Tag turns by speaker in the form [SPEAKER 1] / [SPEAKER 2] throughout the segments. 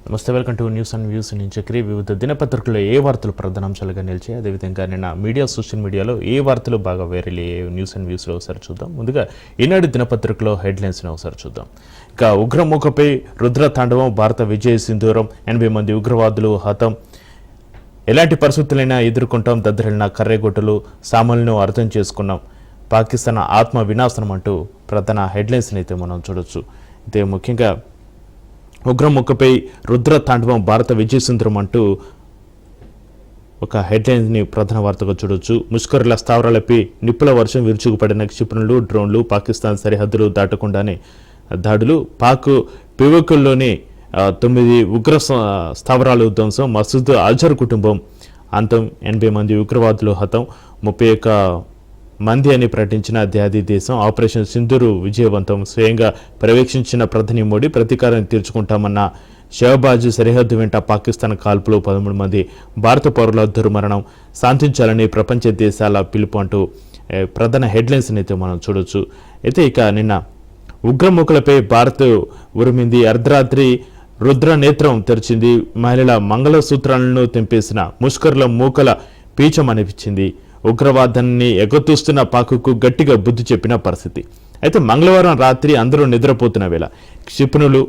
[SPEAKER 1] నమస్తే, welcome to news and views. నేను చక్రి. వివిధ దినపత్రికల్లో ఏ వార్తలు ప్రధానాంశాలుగా నిలిచాయి, అదేవిధంగా నిన్న సోషల్ మీడియాలో ఏ వార్తలు బాగా వైరల్ అయ్యే న్యూస్ అండ్ వ్యూస్లో ఒకసారి చూద్దాం. ముందుగా ఈనాడు దినపత్రికలో హెడ్లైన్స్ని ఒకసారి చూద్దాం. ఇక ఉగ్రముఖపై రుద్ర తాండవం, భారత విజయ సింధూరం, 80 మంది ఉగ్రవాదులు హతం, ఎలాంటి పరిస్థితులైనా ఎదుర్కొంటాం, దద్దరిల్లిన కర్రెగొట్టులు, సామాన్లను అర్థం చేసుకున్నాం, పాకిస్తాన్ ఆత్మ వినాశనం అంటూ ప్రధాన హెడ్లైన్స్ని అయితే మనం చూడొచ్చు. అయితే ముఖ్యంగా ఉగ్రముఖపై రుద్ర తాండవం, భారత విజయసుందరం అంటూ ఒక హెడ్లైన్స్ని ప్రధాన వార్తగా చూడొచ్చు. ముష్కరుల స్థావరాలపై నిప్పుల వర్షం, విరుచుకుపడిన క్షిపణులు, డ్రోన్లు, పాకిస్తాన్ సరిహద్దులు దాటకుండానే దాడులు, పాక్ పివకుల్లోని 9 ఉగ్ర స్థావరాలు ధ్వంసం, మసూద్ అజర్ కుటుంబం అంతం, 80 మంది ఉగ్రవాదులు హతం, 31 మంది అని ప్రకటించిన దాది దేశం, ఆపరేషన్ సింధూరు విజయవంతం, స్వయంగా పర్యవేక్షించిన ప్రధాని మోడీ, ప్రతీకారం తీర్చుకుంటామన్న షహబాజ్, సరిహద్దు వెంట పాకిస్తాన్ కాల్పులు, 13 మంది భారత పౌరుల దుర్మరణం, శాంతించాలని ప్రపంచ దేశాల పిలుపు అంటూ ప్రధాన హెడ్లైన్స్ని అయితే మనం చూడొచ్చు. అయితే ఇక నిన్న ఉగ్రమూకలపై భారత్ ఉరిమింది, అర్ధరాత్రి రుద్ర నేత్రం తెరిచింది, మహిళల మంగళసూత్రాలను తెంపేసిన ముష్కరుల మూకల పీచమనిపించింది, ఉగ్రవాదాన్ని ఎగతూస్తున్న పాక్కు గట్టిగా బుద్ధి చెప్పిన పరిస్థితి. అయితే మంగళవారం రాత్రి అందరూ నిద్రపోతున్న వేళ క్షిపణులు,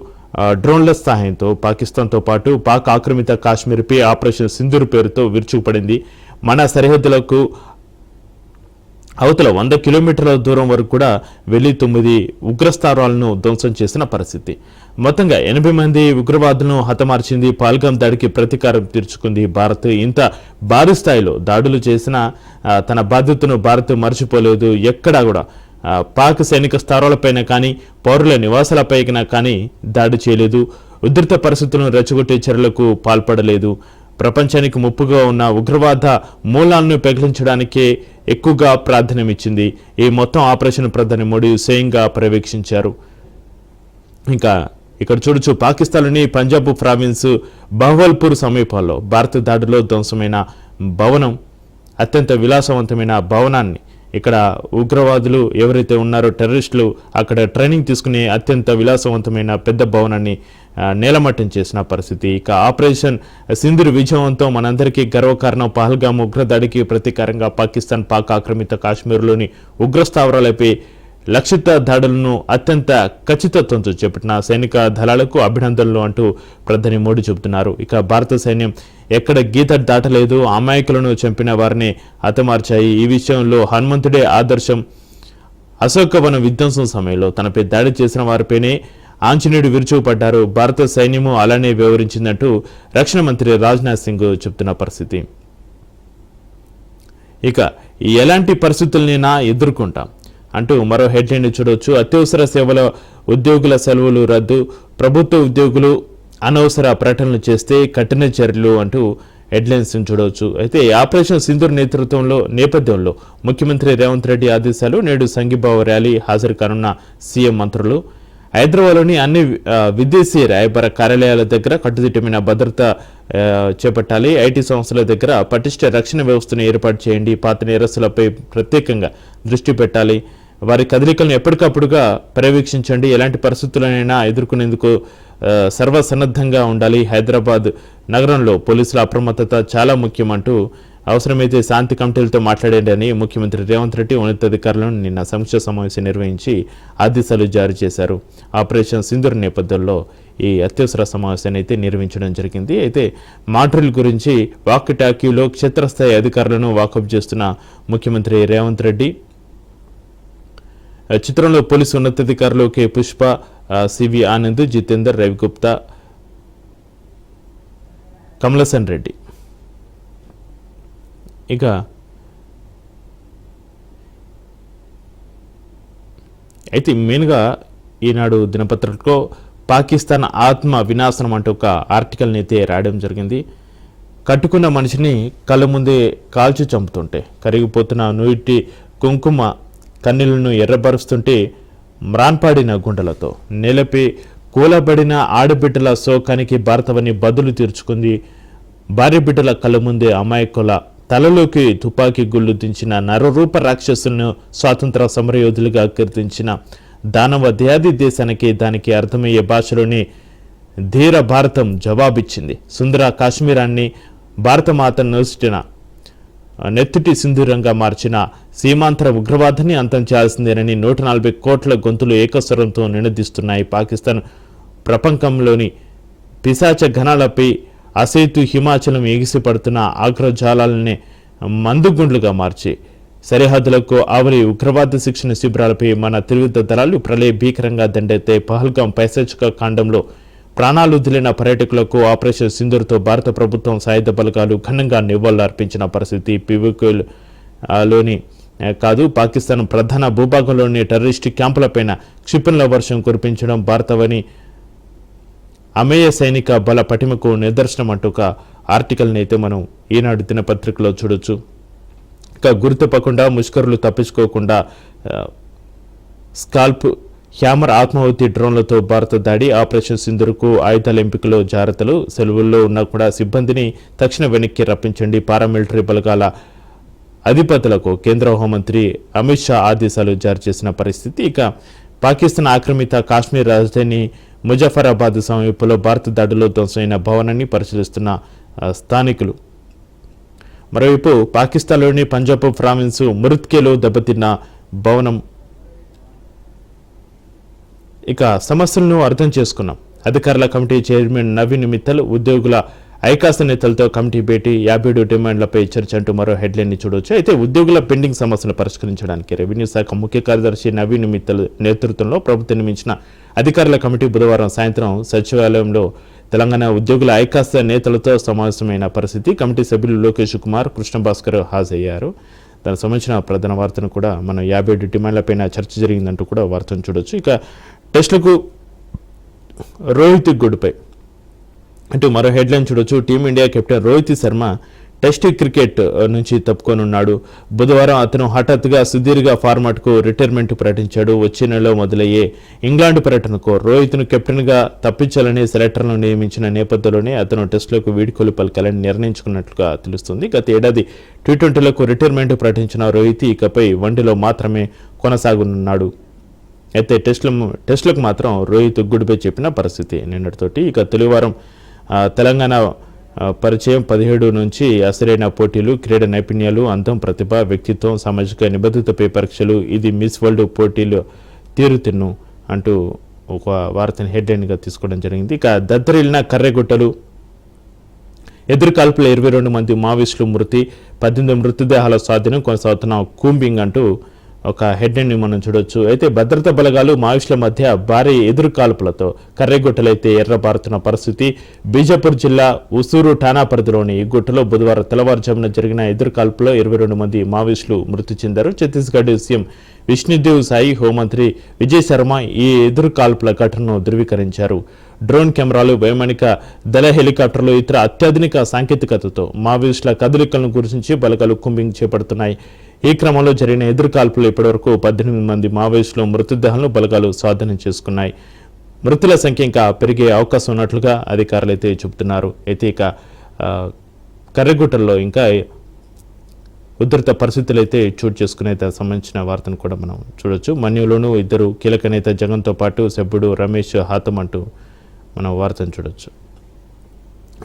[SPEAKER 1] డ్రోన్ల సహాయంతో పాకిస్తాన్తో పాటు పాక్ ఆక్రమిత కాశ్మీర్పై ఆపరేషన్ సింధూర్ పేరుతో విరుచుకుపడింది. మన సరిహద్దులకు అవతల 100 కిలోమీటర్ల దూరం వరకు కూడా వెళ్లి 9 ఉగ్రస్థావరాలను ధ్వంసం చేసిన పరిస్థితి. మొత్తంగా 80 మంది ఉగ్రవాదులను హతమార్చింది. పాల్గామ్ దాడికి ప్రతీకారం తీర్చుకుంది భారత్. ఇంత భారీ స్థాయిలో దాడులు చేసిన తన బాధ్యతను భారత్ మర్చిపోలేదు. ఎక్కడా కూడా పాక్ సైనిక స్థావరాలపైన కానీ పౌరుల నివాసాలపైన కానీ దాడి చేయలేదు. ఉధృత పరిస్థితులను రెచ్చగొట్టే చర్యలకు పాల్పడలేదు. ప్రపంచానికి ముప్పుగా ఉన్న ఉగ్రవాద మూలాలను పెగిలించడానికే ఎక్కువగా ప్రాధాన్యమిచ్చింది. ఈ మొత్తం ఆపరేషన్ ప్రధాని మోడీ స్వయంగా పర్యవేక్షించారు. ఇంకా ఇక్కడ చూడొచ్చు, పాకిస్తాన్లోని పంజాబ్ ప్రావిన్స్ బహవల్పూర్ సమీపంలో భారత దాడిలో ధ్వంసమైన భవనం, అత్యంత విలాసవంతమైన భవనాన్ని, ఇక్కడ ఉగ్రవాదులు ఎవరైతే ఉన్నారో టెర్రరిస్టులు అక్కడ ట్రైనింగ్ తీసుకునే అత్యంత విలాసవంతమైన పెద్ద భవనాన్ని నేలమట్టం చేసిన పరిస్థితి. ఇక ఆపరేషన్ సింధూర్ విజయవంతం, మనందరికీ గర్వకారణం. పహల్గామ్ ఉగ్రదాడికి ప్రతీకారంగా పాకిస్తాన్ పాక్ ఆక్రమిత కాశ్మీర్లోని ఉగ్రస్థావరాలపై లక్షిత దాడులను అత్యంత ఖచ్చితత్వంతో చేపట్టిన సైనిక దళాలకు అభినందనలు అంటూ ప్రధాని మోడీ చెబుతున్నారు. ఇక భారత సైన్యం ఎక్కడ గీత దాటలేదు, అమాయకులను చంపిన వారిని హతమార్చాయి. ఈ విషయంలో హనుమంతుడే ఆదర్శం. అశోకవనం విధ్వంసం సమయంలో తనపై దాడి చేసిన వారిపైనే ఆంజనేయుడు విరుచుకుపడ్డారు. భారత సైన్యము అలానే వ్యవహరించిందంటూ రక్షణ మంత్రి రాజ్నాథ్ సింగ్ చెబుతున్న పరిస్థితి. ఇక ఎలాంటి పరిస్థితులనైనా ఎదుర్కొంటాం అంటూ మరో హెడ్లైన్ చూడవచ్చు. అత్యవసర సేవల ఉద్యోగుల సెలవులు రద్దు, ప్రభుత్వ ఉద్యోగులు అనవసర ప్రకటనలు చేస్తే కఠిన చర్యలు అంటూ హెడ్లైన్స్ చూడవచ్చు. అయితే ఆపరేషన్ సింధూర్ నేపథ్యంలో ముఖ్యమంత్రి రేవంత్ రెడ్డి ఆదేశాలు. నేడు సంఘీభావ ర్యాలీ హాజరు కానున్న సీఎం మంత్రులు. హైదరాబాద్లోని అన్ని విదేశీ రాయబార కార్యాలయాల దగ్గర కట్టుదిట్టమైన భద్రత చేపట్టాలి. ఐటీ సంస్థల దగ్గర పటిష్ట రక్షణ వ్యవస్థను ఏర్పాటు చేయండి. పాత నేరస్తులపై ప్రత్యేకంగా దృష్టి పెట్టాలి. వారి కదలికలను ఎప్పటికప్పుడుగా పర్యవేక్షించండి. ఎలాంటి పరిస్థితులనైనా ఎదుర్కొనేందుకు సర్వసన్నద్ధంగా ఉండాలి. హైదరాబాద్ నగరంలో పోలీసుల అప్రమత్తత చాలా ముఖ్యమంటూ అవసరమైతే శాంతి కమిటీలతో మాట్లాడండి అని ముఖ్యమంత్రి రేవంత్ రెడ్డి ఉన్నతాధికారులను నిన్న సమీక్ష సమావేశం నిర్వహించి ఆదేశాలు జారీ చేశారు. ఆపరేషన్ సింధూర్ నేపథ్యంలో ఈ అత్యవసర సమావేశాన్ని అయితే నిర్వహించడం జరిగింది. అయితే మాడ్రిల్ గురించి వాక్ టాకీలో క్షేత్రస్థాయి అధికారులను వాకప్ చేస్తున్న ముఖ్యమంత్రి రేవంత్ రెడ్డి. చిత్రంలో పోలీసు ఉన్నతాధికారులు కె పుష్ప, సివి ఆనంద్, జితేందర్, రవిగుప్తా, కమలసన్ రెడ్డి. ఇక అయితే మెయిన్గా ఈనాడు దినపత్రికలో పాకిస్తాన్ ఆత్మ వినాశనం అంటూ ఒక ఆర్టికల్ని అయితే రాయడం జరిగింది. కట్టుకున్న మనిషిని కళ్ళ ముందే కాల్చి చంపుతుంటే, కరిగిపోతున్న నుయిటి కుంకుమ కన్నీళ్లను ఎర్రబరుస్తుంటే, మ్రాన్పాడిన గుండెలతో నేలపై కూలబడిన ఆడబిడ్డల శోకానికి భారతవని బదులు తీర్చుకుంది. భార్య బిడ్డల కళ్ళ ముందే అమాయకుల తలలోకి తుపాకీ గుళ్ళు దించిన నరరూప రాక్షసులను స్వాతంత్ర సమరయోధులుగా కీర్తించిన దానవ దేశానికి దానికి అర్థమయ్యే భాషలోని ధీర భారతం జవాబిచ్చింది. సుందర కాశ్మీరాన్ని భారతమాత నోసిటిన నెత్తుటి సింధూరంగా మార్చిన సీమాంతర ఉగ్రవాదాన్ని అంతం చేయాల్సిందేనని 140 కోట్ల గొంతులు ఏకస్వరంతో నినదిస్తున్నాయి. పాకిస్తాన్ ప్రపంచంలోని పిశాచ ఘనాలపై అసేతు హిమాచలం ఎగిసిపడుతున్న ఆగ్రజాలాలనే మందుగుండ్లుగా మార్చి సరిహద్దులకు ఆవలి ఉగ్రవాద శిక్షణ శిబిరాలపై మన త్రివిధ దళాలు ప్రళయ భీకరంగా దండెత్తే పహల్గాం పైశాచిక కాండంలో ప్రాణాలు వదిలిన పర్యాటకులకు ఆపరేషన్ సింధూర్తో భారత ప్రభుత్వం సాయుధ బలగాలు ఘనంగా నివాళులర్పించిన పరిస్థితి పివిక్లోని కాదు. పాకిస్తాన్ ప్రధాన భూభాగంలోని టెర్రరిస్టు క్యాంపులపైన క్షిపణుల వర్షం కురిపించడం భారతవని అమేయ సైనిక బల పటిమకు నిదర్శనం అంటూ ఒక ఆర్టికల్ని అయితే మనం ఈనాడు దినపత్రికలో చూడొచ్చు. ఇక గుర్తుపకుండా ముష్కరులు తప్పించుకోకుండా స్కాల్ప్ హ్యామర్ ఆత్మాహుతి డ్రోన్లతో భారత దాడి. ఆపరేషన్ సింధూర్కు ఆయుధాల ఎంపికలో జాగ్రత్తలు. సెలవుల్లో ఉన్న కూడా సిబ్బందిని తక్షణ వెనక్కి రప్పించండి. పారామిలిటరీ బలగాల అధిపతులకు కేంద్ర హోంమంత్రి అమిత్ షా ఆదేశాలు జారీ చేసిన పరిస్థితి. ఇక పాకిస్తాన్ ఆక్రమిత కాశ్మీర్ రాజధాని ముజఫరాబాద్ సమీపంలో భారత దాడిలో ధ్వంసమైన భవనాన్ని పరిశీలిస్తున్న స్థానికులు. మరోవైపు పాకిస్తాన్లోని పంజాబ్ ప్రావిన్స్ మురుత్కేలో దెబ్బతిన్న భవనం. ఇక సమస్యలను అర్థం చేసుకున్నాం. అధికారుల కమిటీ చైర్మన్ నవీన్ మిత్తల్ ఉద్యోగుల ఐకాస నేతలతో కమిటీ భేటీ. 57 డిమాండ్లపై చర్చ అంటూ మరో హెడ్లైన్ ని చూడవచ్చు. అయితే ఉద్యోగుల పెండింగ్ సమస్యలు పరిష్కరించడానికి రెవెన్యూ శాఖ ముఖ్య కార్యదర్శి నవీన్ మిత్తల్ నేతృత్వంలో ప్రభుత్వం నియమించిన అధికారుల కమిటీ బుధవారం సాయంత్రం సచివాలయంలో తెలంగాణ ఉద్యోగుల ఐకాస నేతలతో సమావేశమైన పరిస్థితి. కమిటీ సభ్యులు లోకేష్ కుమార్, కృష్ణభాస్కర్ హాజరయ్యారు. దానికి సంబంధించిన ప్రధాన వార్తను కూడా మనం 57 డిమాండ్లపైన చర్చ జరిగిందంటూ కూడా వార్తను చూడొచ్చు. ఇక టెస్టులకు రోహిత్ గుడ్పై అంటూ మరో హెడ్లైన్ చూడొచ్చు. Team India captain Rohit Sharma test cricket నుంచి తప్పుకొనున్నాడు. బుధవారం అతను హఠాత్తుగా సుదీర్ఘ ఫార్మాట్కు రిటైర్మెంట్ ప్రకటించాడు. వచ్చే నెలలో మొదలయ్యే ఇంగ్లాండ్ పర్యటనకు రోహిత్ను కెప్టెన్గా తప్పించాలని సెలెక్టర్లను నియమించిన నేపథ్యంలోనే అతను టెస్టులకు వీడ్కోలు పలకాలని నిర్ణయించుకున్నట్లుగా తెలుస్తుంది. గత ఏడాది టీ20లకు రిటైర్మెంట్ ప్రకటించిన రోహిత్ ఇకపై వన్డేలో మాత్రమే కొనసాగనున్నాడు. అయితే టెస్టులకు మాత్రం రోహిత్ గుడ్బై చెప్పిన పరిస్థితి నిన్నటితోటి. ఇక తొలివారం తెలంగాణ పరిచయం 17 నుంచి అసలైన పోటీలు, క్రీడా నైపుణ్యాలు, అందం, ప్రతిభ, వ్యక్తిత్వం, సామాజిక నిబద్ధతపై పరీక్షలు, ఇది మిస్ వరల్డ్ పోటీలు తీరుతిన్ను అంటూ ఒక వార్తని హెడ్లైన్గా తీసుకోవడం జరిగింది. ఇక దద్దరిల్లిన కర్రెగుట్టలు, ఎదురుకాల్పుల 22 మంది మావోయిస్టులు మృతి, 18 మృతదేహాల స్వాధీనం, కొనసాగుతున్న కూంబింగ్ అంటూ ఒక హెడ్లైన్ని మనం చూడొచ్చు. అయితే భద్రతా బలగాలు మావోయిస్టుల మధ్య భారీ ఎదురుకాల్పులతో కర్రెగుట్టలైతే ఎర్రబారుతున్న పరిస్థితి. బీజాపూర్ జిల్లా ఉసూరు ఠాణా పరిధిలోని ఈ గుట్టలో బుధవారం తెల్లవారుజామున జరిగిన ఎదురుకాల్పులో 22 మంది మావోయిస్టులు మృతి చెందారు. ఛత్తీస్గఢ్ సీఎం విష్ణుదేవ్ సాయి, హోంమంత్రి విజయ్ శర్మ ఈ ఎదురుకాల్పుల ఘటనను ధృవీకరించారు. డ్రోన్ కెమెరాలు, వైమానిక దళ హెలికాప్టర్లు, ఇతర అత్యాధునిక సాంకేతికతతో మావోయిస్టుల కదలికలను గురించి బలగాలు కూంబింగ్ చేపడుతున్నాయి. ఈ క్రమంలో జరిగిన ఎదురుకాల్పులు ఇప్పటివరకు 18 మంది మావోయిస్టుల మృతదేహాలను బలగాలు స్వాధీనం చేసుకున్నాయి. మృతుల సంఖ్య ఇంకా పెరిగే అవకాశం ఉన్నట్లుగా అధికారులు అయితే చెబుతున్నారు. అయితే ఇక కర్రెగుట్టల్లో ఇంకా ఉధృత పరిస్థితులు అయితే చోటు చేసుకునే సంబంధించిన వార్తను కూడా మనం చూడొచ్చు. మన్యులోనూ 2 కీలక నేత జగన్తో పాటు సభ్యుడు రమేష్ హాతం అంటూ మనం వార్తను చూడొచ్చు.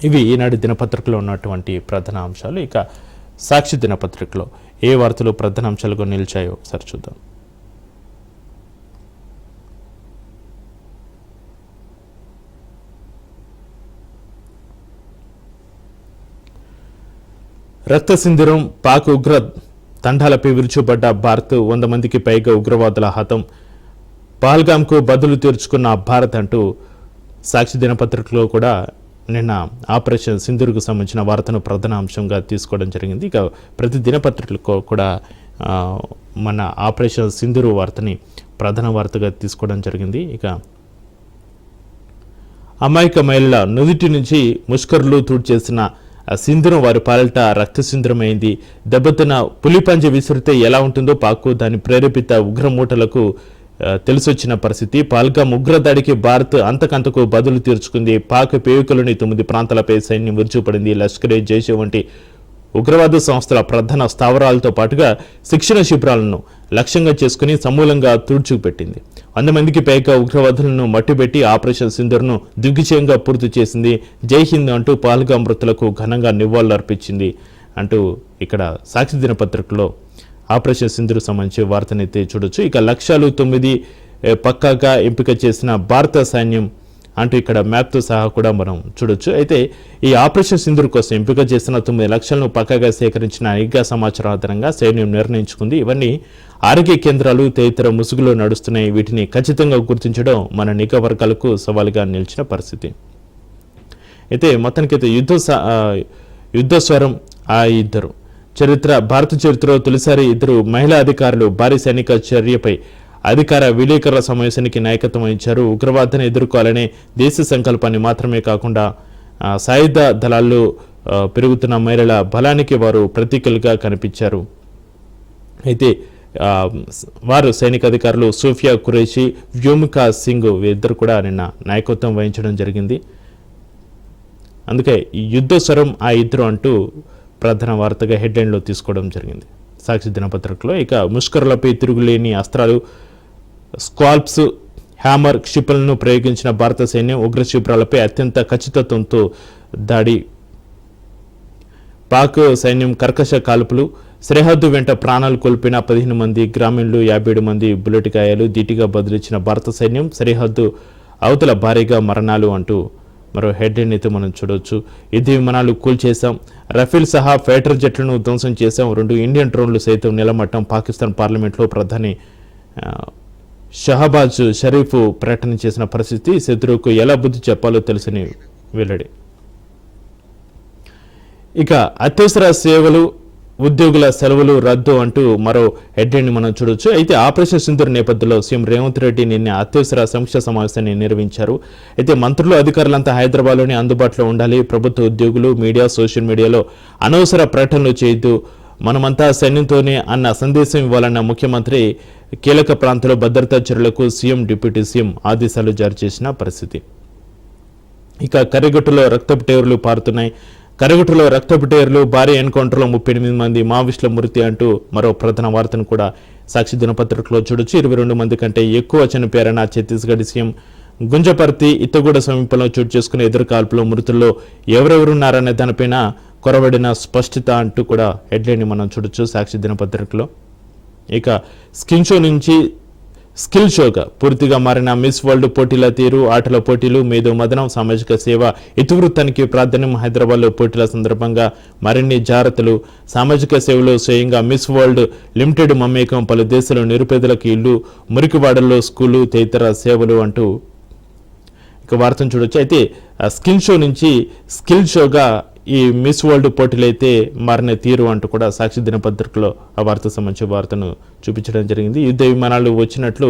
[SPEAKER 1] ఇవి ఈనాడు దినపత్రికలో ఉన్నటువంటి ప్రధాన అంశాలు. ఇక సాక్షి దినపత్రికలో ఏ వార్తలు ప్రధాన అంశాలుగా నిలిచాయో ఒకసారి చూద్దాం. రక్త సింధూరం, పాక్ ఉగ్ర తండాలపై విరుచుపడ్డ భారత్, 100 మందికి పైగా ఉగ్రవాదుల హతం, పహల్గామ్కు బదులు తీర్చుకున్న భారత్ అంటూ సాక్షి దినపత్రికలో కూడా నిన్న ఆపరేషన్ సింధూర్కు సంబంధించిన వార్తను ప్రధాన అంశంగా తీసుకోవడం జరిగింది. ఇక ప్రతి దినపత్రికలకు కూడా మన ఆపరేషన్ సింధూర్ వార్తని ప్రధాన వార్తగా తీసుకోవడం జరిగింది. ఇక అమాయక మహిళల నుదుటి నుంచి ముష్కరులు తూడ్చేసిన సింధూరం వారి పాలిట రక్త సింధూరమైంది. దెబ్బతిన్న పులిపంజ విసిరితే ఎలా ఉంటుందో పాక్ దాని ప్రేరేపిత ఉగ్రమూటలకు తెలిసొచ్చిన పరిస్థితి. పహల్గామ్ ఉగ్రదాడికి భారత్ అంతకంతకు బదులు తీర్చుకుంది. పాక్ పేవికలోని 9 ప్రాంతాలపై సైన్యం విరుచుపడింది. లష్కరే జైషే వంటి ఉగ్రవాద సంస్థల ప్రధాన స్థావరాలతో పాటుగా శిక్షణ శిబిరాలను లక్ష్యంగా చేసుకుని సమూలంగా తుడుచుకుపెట్టింది. 100 మందికి పైగా ఉగ్రవాదులను మట్టిపెట్టి ఆపరేషన్ సింధూర్ను దిగ్విజయంగా పూర్తి చేసింది. జై హింద్ అంటూ పహల్గాం మృతులకు ఘనంగా నివాళులర్పించింది అంటూ ఇక్కడ సాక్షి దినపత్రికలో ఆపరేషన్ సింధూర్ సంబంధించి వార్తనైతే చూడొచ్చు. ఇక లక్ష్యాలు 9 పక్కాగా ఎంపిక చేసిన భారత సైన్యం అంటూ ఇక్కడ మ్యాప్తో సహా కూడా మనం చూడొచ్చు. అయితే ఈ ఆపరేషన్ సింధూర్ కోసం ఎంపిక చేసిన 9 లక్షలను పక్కాగా సేకరించిన నిఘా సమాచారం ఆధారంగా సైన్యం నిర్ణయించుకుంది. ఇవన్నీ ఆరోగ్య కేంద్రాలు తదితర ముసుగులో నడుస్తున్నాయి. వీటిని ఖచ్చితంగా గుర్తించడం మన నిఘా వర్గాలకు సవాలుగా నిలిచిన పరిస్థితి. అయితే మొత్తానికైతే యుద్ధ స్వరం ఆ ఇద్దరు భారత చరిత్రలో తొలిసారి 2 మహిళా అధికారులు భారీ సైనిక చర్యపై అధికార విలేకరుల సమావేశానికి నాయకత్వం వహించారు. ఉగ్రవాదాన్ని ఎదుర్కోవాలనే దేశ సంకల్పాన్ని మాత్రమే కాకుండా సాయుధ దళాల్లో పెరుగుతున్న మహిళల బలానికి వారు ప్రతీకలుగా కనిపించారు. అయితే వారు సైనిక అధికారులు సోఫియా ఖురేషి, వ్యోమికా సింగ్ ఇద్దరు కూడా నిన్న నాయకత్వం వహించడం జరిగింది. అందుకే యుద్ధ స్వరం ఆ ఇద్దరు అంటూ ప్రధాన వార్తగా హెడ్లైన్లో తీసుకోవడం జరిగింది సాక్షి దినపత్రికలో. ఇక ముష్కరులపై తిరుగులేని అస్త్రాలు, స్క్వాల్ప్స్, హ్యామర్ క్షిపణులను ప్రయోగించిన భారత సైన్యం ఉగ్ర శిబిరాలపై అత్యంత ఖచ్చితత్వంతో దాడి. పాక్ సైన్యం కర్కశ కాల్పులు, సరిహద్దు వెంట ప్రాణాలు కోల్పోయిన 15 మంది గ్రామీణులు, 57 మంది బుల్లెట్ గాయాలు, ధీటుగా బదిలించిన భారత సైన్యం, సరిహద్దు అవతల భారీగా మరణాలు అంటూ మరో హెడ్లైన్ అయితే మనం చూడవచ్చు. యుద్ధ విమానాలు కూల్చేశాం, రఫేల్ సహా ఫైటర్ జెట్లను ధ్వంసం చేశాం, 2 ఇండియన్ డ్రోన్లు సైతం నిలమట్టం. పాకిస్తాన్ పార్లమెంట్లో ప్రధాని షహబాజ్ షరీఫ్ ప్రకటన చేసిన పరిస్థితి. శత్రువుకు ఎలా బుద్ధి చెప్పాలో తెలుసని వెల్లడి. ఇక అత్యవసర సేవలు, ఉద్యోగుల సెలవులు రద్దు అంటూ మరో హెడ్లైన్ మనం చూడొచ్చు. అయితే ఆపరేషన్ సింధూర్ నేపథ్యంలో సీఎం రేవంత్ రెడ్డి నిన్న అత్యవసర సమీక్ష సమావేశాన్ని నిర్వహించారు. అయితే మంత్రులు, అధికారులంతా హైదరాబాద్లోనే అందుబాటులో ఉండాలి. ప్రభుత్వ ఉద్యోగులు, మీడియా, సోషల్ మీడియాలో అనవసర ప్రకటనలు చేయొద్దు, మనమంతా సైన్యంతోనే అన్న సందేశం ఇవ్వాలన్న ముఖ్యమంత్రి కీలక ప్రాంతాల్లో భద్రతా చర్యలకు సీఎం, డిప్యూటీ సీఎం ఆదేశాలు జారీ చేసిన పరిస్థితి. ఇక కర్రిగుట్టలో రక్తపు టేరులు పారుతున్నాయి. కర్రిగుట్టలో రక్తపు టేరులు, భారీ ఎన్కౌంటర్లో 38 మంది మావోయిస్టుల మృతి అంటూ మరో ప్రధాన వార్తను కూడా సాక్షి దినపత్రికలో చూడొచ్చు. 22 మంది కంటే ఎక్కువ చనిపోయారన్న ఛత్తీస్గఢ్ సీఎం. గుంజపర్తి, ఇత్తగూడ సమీపంలో చోటు చేసుకునే ఎదురు కాల్పులో మృతుల్లో ఎవరెవరున్నారనే దానిపైన కొరవడిన స్పష్టత అంటూ కూడా హెడ్లైన్ మనం చూడొచ్చు సాక్షి దినపత్రికలో. ఇక స్కిల్ షోగా పూర్తిగా మారిన మిస్ వరల్డ్ పోటీల తీరు, ఆటల పోటీలు, మేధో మదనం, సామాజిక సేవ, ఇతివృత్తానికి ప్రాధాన్యం. హైదరాబాద్లో పోటీల సందర్భంగా మరిన్ని జాగ్రత్తలు, సామాజిక సేవలో స్వయంగా మిస్ వరల్డ్ లిమిటెడ్ మమేకం, పలు దేశాల నిరుపేదలకు ఇల్లు, మురికివాడల్లో స్కూలు, తదితర సేవలు అంటూ ఇక వార్తను చూడొచ్చు. అయితే స్కిల్ షో నుంచి స్కిల్ షోగా ఈ మిస్ వరల్డ్ పోటీలు అయితే మారిన తీరు అంటూ కూడా సాక్షి దినపత్రికలో ఆ వార్త సంబంధించిన వార్తను చూపించడం జరిగింది. యుద్ధ విమానాలు వచ్చినట్లు,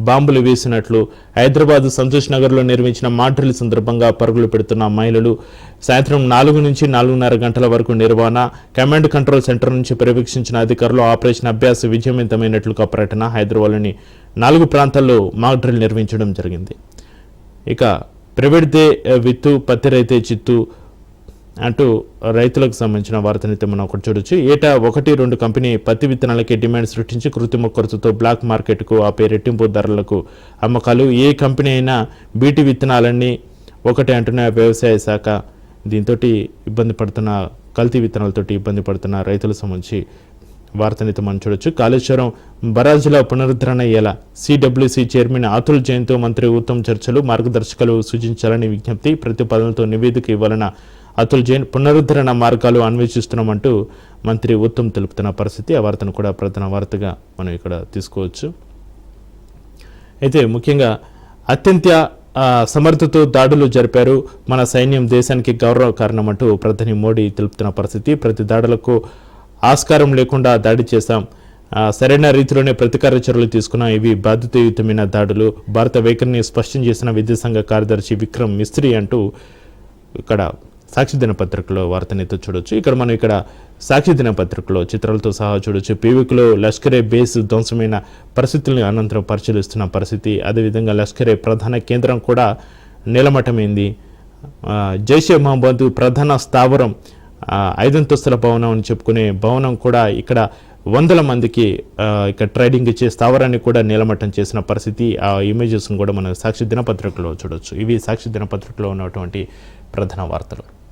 [SPEAKER 1] బాంబులు వేసినట్లు, హైదరాబాద్ సంతోష్ నగర్లో నిర్మించిన మాడ్రిల్ సందర్భంగా పరుగులు పెడుతున్న మహిళలు, సాయంత్రం 4 నుంచి 4:30 గంటల వరకు నిర్వహణ, కమాండ్ కంట్రోల్ సెంటర్ నుంచి పర్యవేక్షించిన అధికారులు ఆపరేషన్ అభ్యాస విజయవంతమైనట్లుగా ప్రకటన. హైదరాబాద్లోని 4 ప్రాంతాల్లో మాడ్రిల్ నిర్వహించడం జరిగింది. ఇక ప్రైవేట్దే విత్తు, పత్తి రైతే చిత్తు అంటూ రైతులకు సంబంధించిన వార్తనైతే మనం ఒకటి చూడొచ్చు. ఏటా 1-2 కంపెనీ పత్తి విత్తనాలకే డిమాండ్ సృష్టించి కృత్రిమ కొరతతో బ్లాక్ మార్కెట్కు ఆపే రెట్టింపు ధరలకు అమ్మకాలు. ఏ కంపెనీ అయినా బీటీ విత్తనాలన్నీ ఒకటే అంటున్న వ్యవసాయ శాఖ. దీంతో ఇబ్బంది పడుతున్న, కల్తీ విత్తనాలతోటి ఇబ్బంది పడుతున్న రైతులకు సంబంధించి వార్తనైతే మనం చూడొచ్చు. కాళేశ్వరం బరాజుల పునరుద్ధరణ ఎలా? సిడబ్ల్యూసీ చైర్మన్ అతుల్ జైన్తో మంత్రి ఉత్తమ్ చర్చలు, మార్గదర్శకాలు సూచించాలని విజ్ఞప్తి. ప్రతిపాదనలతో నివేదిక ఇవ్వాలన్న అతుల్ జైన్. పునరుద్ధరణ మార్గాలు అన్వేషిస్తున్నామంటూ మంత్రి ఉత్తమ్ తెలుపుతున్న పరిస్థితి. ఆ వార్తను కూడా ప్రధాన వార్తగా మనం ఇక్కడ తీసుకోవచ్చు. అయితే ముఖ్యంగా అత్యంత సమర్థతో దాడులు జరిపారు మన సైన్యం, దేశానికి గౌరవ కారణం అంటూ ప్రధాని మోడీ తెలుపుతున్న పరిస్థితి. ప్రతి దాడులకు ఆస్కారం లేకుండా దాడి చేశాం, సరైన రీతిలోనే ప్రతీకార చర్యలు తీసుకున్నాం, ఇవి బాధ్యతాయుతమైన దాడులు. భారత వైఖరిని స్పష్టం చేసిన విదేశాంగ కార్యదర్శి విక్రమ్ మిస్త్రీ అంటూ ఇక్కడ సాక్షి దినపత్రికలో వార్తనైతే చూడొచ్చు. ఇక్కడ మనం సాక్షి దినపత్రికలో చిత్రాలతో సహా చూడొచ్చు. పీవీక్లో లష్కరే బేస్ ధ్వంసమైన పరిస్థితులను అనంతరం పరిశీలిస్తున్న పరిస్థితి. అదేవిధంగా లష్కరే ప్రధాన కేంద్రం కూడా నిలమట్టమైంది. జైషే మహమ్మద్ ప్రధాన స్థావరం 5 అంతస్తుల భవనం అని చెప్పుకునే భవనం కూడా ఇక్కడ వందల మందికి ఇక ట్రేడింగ్ ఇచ్చే స్థావరాన్ని కూడా నీలమట్టం చేసిన పరిస్థితి. ఆ ఇమేజెస్ను కూడా మనం సాక్షి దినపత్రికలో చూడొచ్చు. ఇవి సాక్షి దినపత్రికలో ఉన్నటువంటి ప్రధాన వార్తలు.